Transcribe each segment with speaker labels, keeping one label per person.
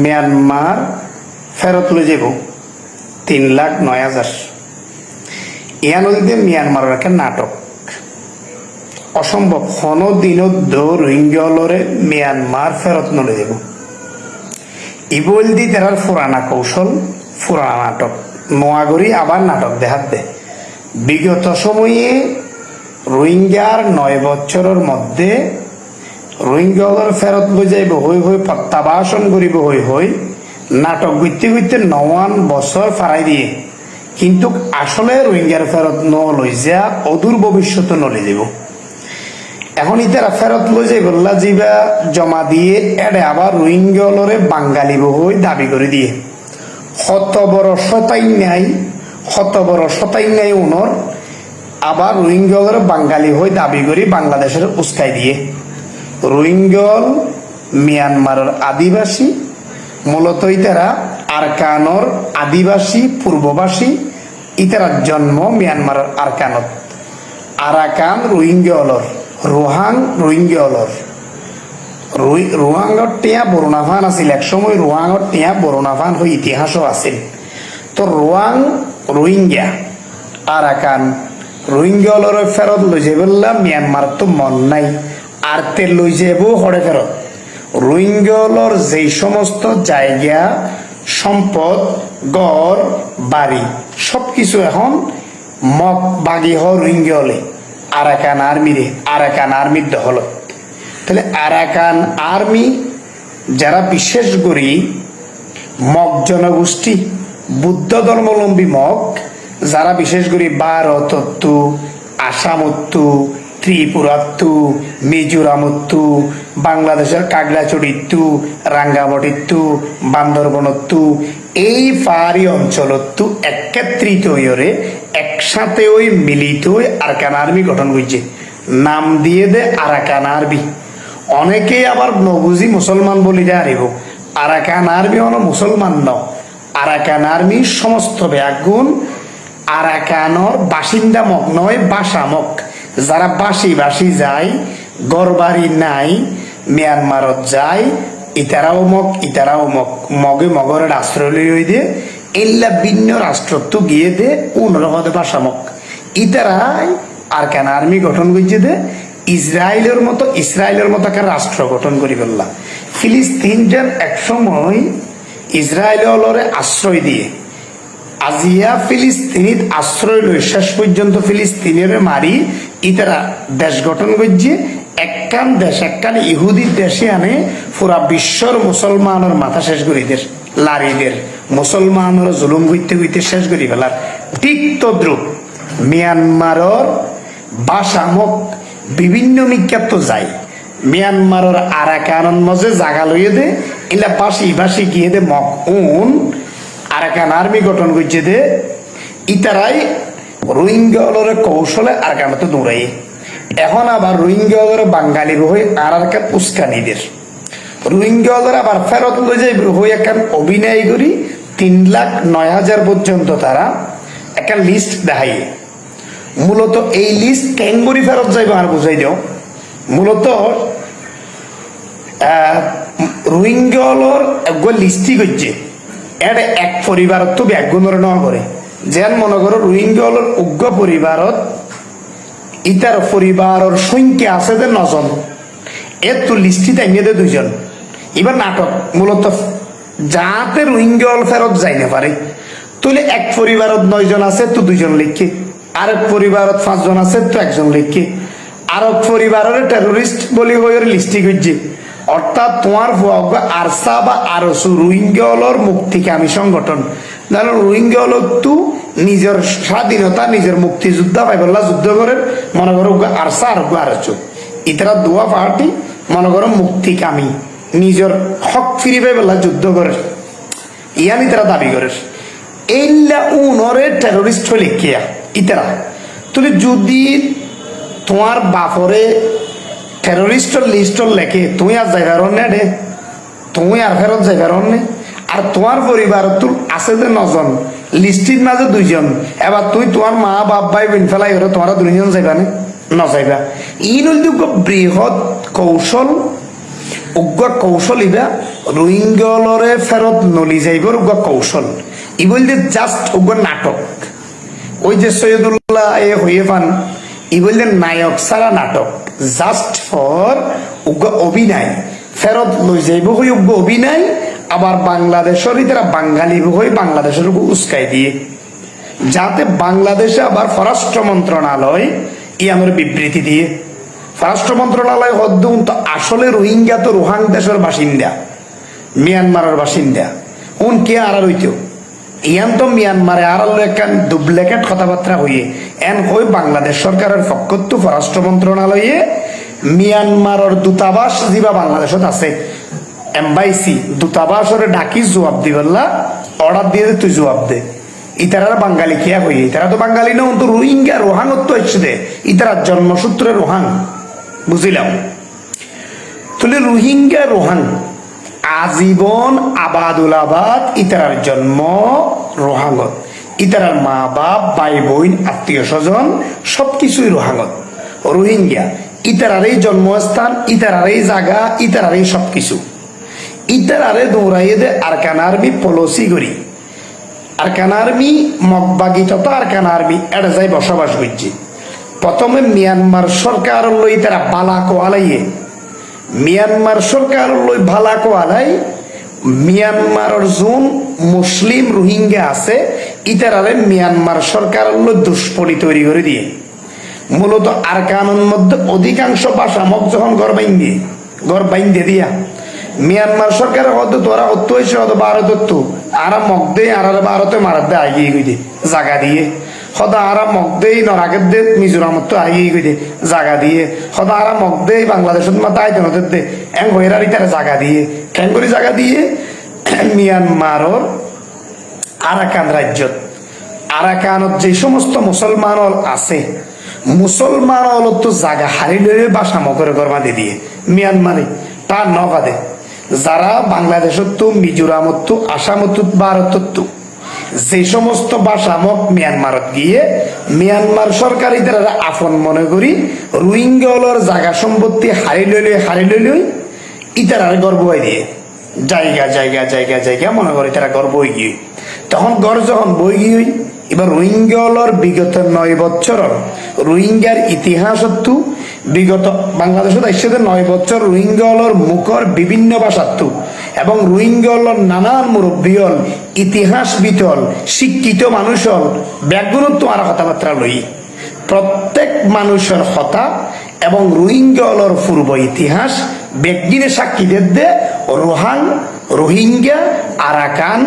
Speaker 1: Myanmar ফেরত লই যাব 3,09,000। ইয়া নদীতে মিয়ানমারের একটা নাটক অসম্ভব দিনত রোহিঙ্গলরে মিয়ানমার ফেরত নলে যাব ইবল দি তার পুরানা কৌশল পুরানা নাটক নোয়াগরি আবার নাটক দেখাত দে বিগত সময়ে রোহিঙ্গার 9 বছরের মধ্যে রোহিঙ্গলর ফেরত লই যাইব হই প্রত্যাবাসন করিব হই নাটক গইতে গইতে 9 বছর ফারাই দিয়ে কিন্তু আসলে রোহিঙ্গার ফেরত লই যা অদূর ভবিষ্যতে নলে যাব। এখন ইতারা ফেরত লই যাই বললা জিবা জমা দিয়ে এডে আবার রোহিঙ্গলরে বাঙালি বই দাবি করে দিয়ে শত বড় শতাই নাই উনর আবার রোহিঙ্গলরে বাঙালি হয়ে দাবি করি বাংলাদেশের উস্কাই দিয়ে। রোহিঙ্গল মিয়ানমারের আদিবাসী মূলত ইতারা আরকানর আদিবাসী পূর্ববাসী ইতারা জন্ম মিয়ানমারের আরকানত আরাকান রোহিঙ্গলর রোহাং রোহিঙ্গলর রোহাঙ্গর টিয়া বরুণাফান আছিল একসময় রোহাঙ্গর টিয়া বরুণাফান হয়ে ইতিহাসও আছিল। তো রোহাং রোহিঙ্গা আরাকান রোহিঙ্গলর ফেরত লই যাই বললাম মিয়ানমার তো মন নাই আর তে লই যাব হরে ফেরত রোহিঙ্গলর যেই সমস্ত জায়গা সম্পদ গড় বাড়ি সবকিছু এখন মগ বাগি হ রোহিঙ্গলে আরাকান আর্মির দখলত। তাহলে আরাকান আর্মি যারা বিশেষ করি মগ জনগোষ্ঠী বুদ্ধ ধর্মাবলম্বী মগ যারা বিশেষ করে ভারতত্তু আসামত্তু ত্রিপুরাত্তু মিজোরামত্তু বাংলাদেশের কাগড়াছড়িত্তু রাঙ্গামাটিত্তু বান্দরবনত্তু এই পাহাড়ি অঞ্চলত্তু একত্রিত হইরে একসাথে ওই মিলিত হয়ে আরাকান আর্মি গঠন করছে নাম দিয়ে দে আরাকান আর্মি। অনেকেই আবার নবুজি মুসলমান বলি যা হারিব আরাকান আর্মি হলো মুসলমান ন আরাকান আর্মি সমস্ত ব্যাগুণ আরাকানর বাসিন্দা মগ নয় বাসামক যারা বাসি যায় গড়বাড়ি নাই মিয়ানমারত যায় ইতারাও মগ মগে মগরের আশ্রয় লই দিয়ে এল্লা ভিন্ন রাষ্ট্রত্ব গিয়ে দে উনরহদে বাসামক ইতারাই আরাকান আর্মি গঠন করছে দে ইসরায়েলের মতো একটা রাষ্ট্র গঠন করি ফেললাম। ফিলিস্তিন যেন একসময় ইসরায়েলরে আশ্রয় দিয়ে আজিয়া ফিলিস্তিনিত আশ্রয় লই শেষ পর্যন্ত ফিলিস্তিনের মারি ইতারা দেশ গঠন করছে একখান ইহুদির দেশে আনে পুরা বিশ্বর মুসলমানের মাথা শেষ করি দের লারিদের মুসলমানের জুলুম গইতে শেষ করি ফেলার। ঠিক তদ্রুপ মিয়ানমারের বাসামক বিভিন্ন মিখ্যাত যায় মিয়ানমারের আরাকানন মজে জাগা লইয়ে দে এলা বাসি গিয়ে দে মক আরাকান আর্মি গঠন করছে দে ইতারাই রোহিঙ্গলরে কৌশলে আরাকানতে দৌড়াই। এখন আবার রোহিঙ্গলরে বাঙালি হয়ে আরাকান উস্কানিদের রোহিঙ্গলরে আবার ফেরত লই যাই হয়ে একখান অভিনয় করি 3,09,000 পর্যন্ত তারা একটা লিস্ট দেখাই। মূলত এই লিস্ট ক্যাঙ্গুরি ফেরত যাইব আর বুঝাই দেও মূলত রোহিঙ্গলর লিস্টি করছে এটা এক পরিবারত তো ব্যাগুণর নেওয়া করে যেন মনে করো রোহিঙ্গলর উগ্র পরিবারত ইতার পরিবারের সংখ্যা আছে যে 9 জন এর তো লিস্টি টাইমে দে 2 জন। এবার নাটক মূলত যাতে রোহিঙ্গল ফেরত যাই না পারে তুলে এক পরিবারত 9 জন আছে তো 2 জন লিখে আরেক পরিবারত 5 জন আছে তো 1 জন লিখে আরেক পরিবারের টেরোরিস্ট বলি হয়ে লিস্টি করছে। অর্থাৎ তোমার আরসা বা আরসু রোহিঙ্গলর মুক্তিকামী সংগঠন জানো রোহিঙ্গলর তো নিজের স্বাধীনতা নিজের মুক্তিযোদ্ধা পাইবল্লা যুদ্ধ করে মনে করো আরসা আর আরসু ইতারা দুয়া পার্টি মনে করো মুক্তিকামী নিজের হক ফিরি পাইবল্লা যুদ্ধ করে ইয়ানি তারা দাবি করে এইলা উনরে টেরোরিস্ট হলে কিয়া ইতারা তুই যদি তোমার বাপরে টেরোরিস্টর লিস্টর লেখে তুই আর যাইবার নে রে তুই আর ফেরত যাইবার নে আর তোমার পরিবার তোর আছে যে 9 জন লিস্টির মাঝে 2 জন এবার তুই তোমার মা বাপ ভাই বোন ফেলাই হলো তোমার 2 জন যাইবা না যাইবা ই নদী বৃহৎ কৌশল উগ্র কৌশল ইবা রোহিঙ্গলরে ফেরত নলি যাইবর উগ্র কৌশল ই বলতে জাস্ট উগ্র নাটক ওই যে সৈয়দুল্লাহ এ হয়ে পান ই বলতে নায়ক সারা নাটক জাস্ট ফর উগ্র অভিনয় ফেরত লই যাইব হই উগ্র অভিনয় আবার বাংলাদেশের তারা বাঙালি হয়ে বাংলাদেশের উস্কাই দিয়ে যাতে বাংলাদেশে আবার স্বরাষ্ট্র মন্ত্রণালয় ই আমার বিবৃতি দিয়ে স্বরাষ্ট্র মন্ত্রণালয় হদ্দুন তো আসলে রোহিঙ্গা তো রোহাং দেশের বাসিন্দা মিয়ানমারের বাসিন্দা উন কে আর হইতো ইয়ান তো মিয়ানমারে আর একখান ডুপ্লিকেট কথাবার্তা হইয়ে এন হই বাংলাদেশ সরকারের পক্ষ তো স্বরাষ্ট্র মন্ত্রণালয়ে মিয়ানমারের দূতাবাস যা বাংলাদেশত আছে এমবাইসি দূতাবাসের ডাকি জবাব দিবল্লা অর্ডার দিয়ে তুই জবাব দে ইতারা বাঙালি খেয়া হই ইতারা তো বাঙালি না তো রোহিঙ্গা রোহাঙ্গত্ব হচ্ছে দে ইতারা জন্মসূত্রে রোহাং বুঝিলাম তাহলে রোহিঙ্গা রোহাং আজীবন আবাদুল আবাদ ইতারার জন্ম রোহাঙ্গত ইতারার মা বাপ ভাই বোন আত্মীয় স্বজন সবকিছুই রোহাঙ্গত রোহিঙ্গা ইতারারই জন্মস্থান ইতারারই জায়গা ইতারারই সবকিছু ইতারারে দৌড়াইয়ে দে আরকান আর্মি পলসি করি আরকান আর্মি মগবাগি তথা আরকান আর্মি এটা যাই বসবাস করছে প্রথমে মিয়ানমার সরকার লই তারা বালাকো আলাইয়ে মিয়ানমার সরকার লই ভালাকো আলাই মিয়ানমারের জোন মুসলিম রোহিঙ্গা আছে ইতারারে মিয়ানমার সরকার লই দুষ্পরি তৈরি করে দিয়ে মূলত আরকানের মধ্যে অধিকাংশ ভাষা মগ যখন ঘর বাইন্দে দিয়া মিয়ানমার সরকারের হয়তো তোরা অত্য হয়েছে হয়তো ভারত আরা মগ দে আর ভারতে মারাত দে আগিয়ে গই দে জাগা দিয়ে সদা আরা মগ দেই নরাকের দে মিজোরামত তো আগিয়ে গই দে জাগা দিয়ে সদা আরা মগ দেই বাংলাদেশত মাথা আইতে নদের দে এং হইরারি তারা জাগা দিয়ে কেন করে জাগা দিয়ে মিয়ানমারর আরাকান রাজ্যত আরাকানত যে সমস্ত মুসলমান আছে মুসলমান তো জাগা হারি লইলে বাসা মকরে গরমা দিয়ে মিয়ানমারে তার নগাদে যারা বাংলাদেশত তো মিজোরামত তো আসামত ভারতত যে সমস্ত ভাষামক মিয়ানমারত গিয়ে মিয়ানমার সরকার ইতারা আপন মনে করি রোহিঙ্গলর জায়গা সম্পত্তি হারি লইলে ইতারার গর্ব হয়ে দিয়ে জায়গা মনে করে তারা গর্ব হয়ে গিয়ে তখন গড় যখন বই গিয়ে এবার রোহিঙ্গলর বিগত 9 বছর রোহিঙ্গার ইতিহাস বিগত বাংলাদেশত আসছে 9 বছর রোহিঙ্গলর মুখর বিভিন্ন ভাষাত এবং রোহিঙ্গলর নানান মুরব্বী হল ইতিহাস বিতল শিক্ষিত মানুষ হল ব্যাগুণত্ব আর কথাবার্তা লই প্রত্যেক মানুষের হতা এবং রোহিঙ্গলর পূর্ব ইতিহাস ব্যক্তিনে সাক্ষীদের দে রোহিঙ্গা আরাকান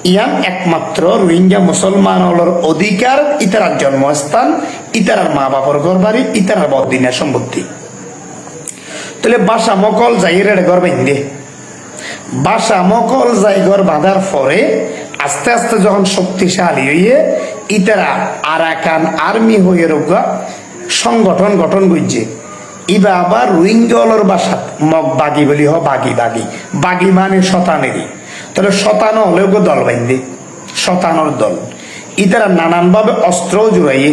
Speaker 1: ইয়ান একমাত্র রোহিঙ্গা মুসলমান হলর অধিকার ইতারার জন্মস্থান ইতারার মা বাবার ঘর বাড়ি ইতারার বদিনের সম্পত্তি তাহলে বাসা মকল যাইরে ঘর বাঁধে বাসা মকল যাই ঘর বাঁধার পরে আস্তে আস্তে যখন শক্তিশালী হইয়ে ইতারা আরাকান আর্মি হয়ে রোগা সংগঠন গঠন করছে ইবা আবার রোহিঙ্গা হলর বাসাত মগ বাগি বলি বাগি মানে শতানেরই তাহলে শতানো হলেও দল বাইন্দে শতানোর দল ইতারা নানানভাবে অস্ত্র জুড়াইয়ে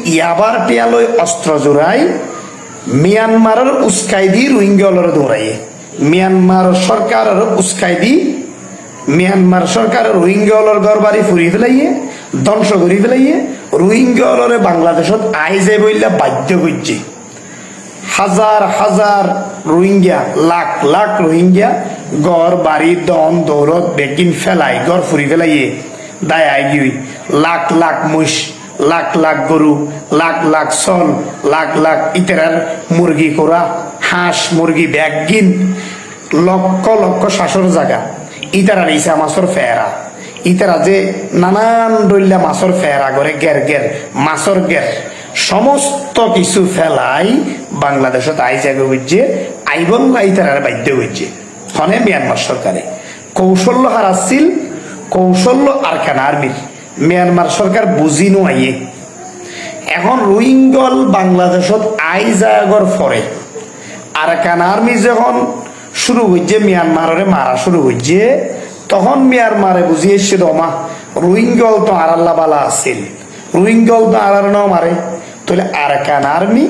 Speaker 1: ইয়াবার টিয়ালই অস্ত্র জোড়াই মিয়ানমারের উস্কাই দি রোহিঙ্গলরে দৌড়াইয়ে মিয়ানমার সরকারের উস্কাই দি মিয়ানমার সরকারের রোহিঙ্গলর ঘর বাড়ি ফুরিয়ে ফেলাইয়ে ধ্বংস করি ফেলাইয়ে রোহিঙ্গলরে বাংলাদেশত আই যায় বললে বাধ্য করছে হাজার হাজার রোহিঙ্গা লাখ রোহিঙ্গা গড় বাড়ি দন দৌলত বেগিন ফেলাই গড় ফুরি ফেলাইয়ে দায় আইগি লাখ মুষ লাখ গরু লাখ চল লাখ ইতারার মুরগি করা হাঁস মুরগি ব্যাগিন লক্ষ শাসর জায়গা ইতারার ইসা মাছর ফেরা ইতারা যে নানান ডইলা মাছর ফেরা করে গের মাছর গের সমস্ত কিছু ফেলাই বাংলাদেশত আই যাবে বুঝছে আইবল্লা ইতারার বাধ্য হয়েছে হনে মিয়ানমার সরকারে কৌশল্য হারাচ্ছিল কৌশল্য আরকান আর্মির মিয়ানমার সরকার বুঝিনো আইয়ে এখন রোহিঙ্গল বাংলাদেশত আই যাগর পরে আরকান আর্মি যখন শুরু হয়েছে মিয়ানমারে মারা শুরু হয়েছে তখন মিয়ানমারে বুঝিয়েছে দমা রোহিঙ্গল তো আরাল্লা বালা আছিল রোহিঙ্গল তো আরার ন মারে তাহলে আরাকান আর্মি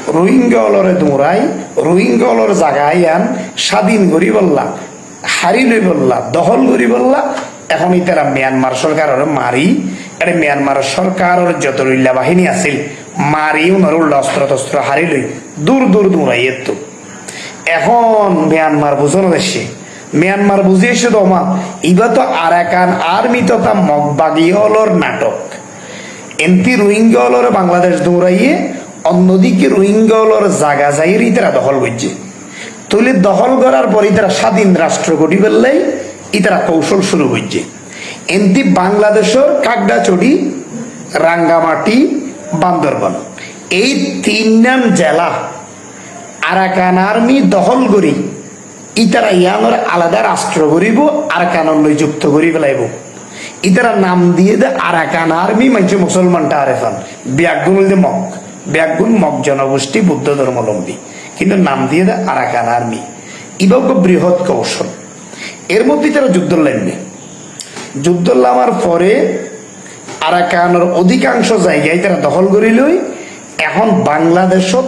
Speaker 1: রোহিঙ্গা অলরে দৌড়াই রোহিঙ্গা অলর জায়গায় আন স্বাধীন করি বললা হারি লই বললা দখল করি বললা এখন তারা মিয়ানমার সরকারের মারি এটা মিয়ানমার সরকারের যত রইল্লা বাহিনী আছিল মারি উনার অস্ত্র টস্ত্র হারি লই দূর দূর দৌড়াই তো এখন মিয়ানমার বুঝানো দেশে মিয়ানমার বুঝিয়েছে তো মা এবার তো আরাকান আর্মি তথা মগবাগিয়লর নাটক এমপি রোহিঙ্গা অলর বাংলাদেশ দৌড়াইয়ে অন্যদিকে রোহিঙ্গা অলর জাগা যাইয়েরই তারা দখল করছে তুলে দখল করার পরই তারা স্বাধীন রাষ্ট্র গঠি ফেললেই ইতারা কৌশল শুরু করছে এমপি বাংলাদেশের কাকড়াছড়ি রাঙ্গামাটি বান্দরবান এই তিনজন জেলা আরাকান আর্মি দখল করি ইতারা ইয়ানোর আলাদা রাষ্ট্র করিব আরাকানর লই যুক্ত করি ফেলাইব ইতারা নাম দিয়ে দে আরাকান আর্মি মানছে মুসলমানটা আরেফান ব্যাগুন হইলে মগ ব্যাগুন মগ জনগোষ্ঠী বুদ্ধ ধর্মাবলম্বী কিন্তু নাম দিয়ে দে আরাকান আর্মি ইবাক বৃহৎ কৌশল এর মধ্যে তারা যুদ্ধ লাইনবে যুদ্ধ নামার পরে আরাকানের অধিকাংশ জায়গায় তারা দখল করিলই এখন বাংলাদেশত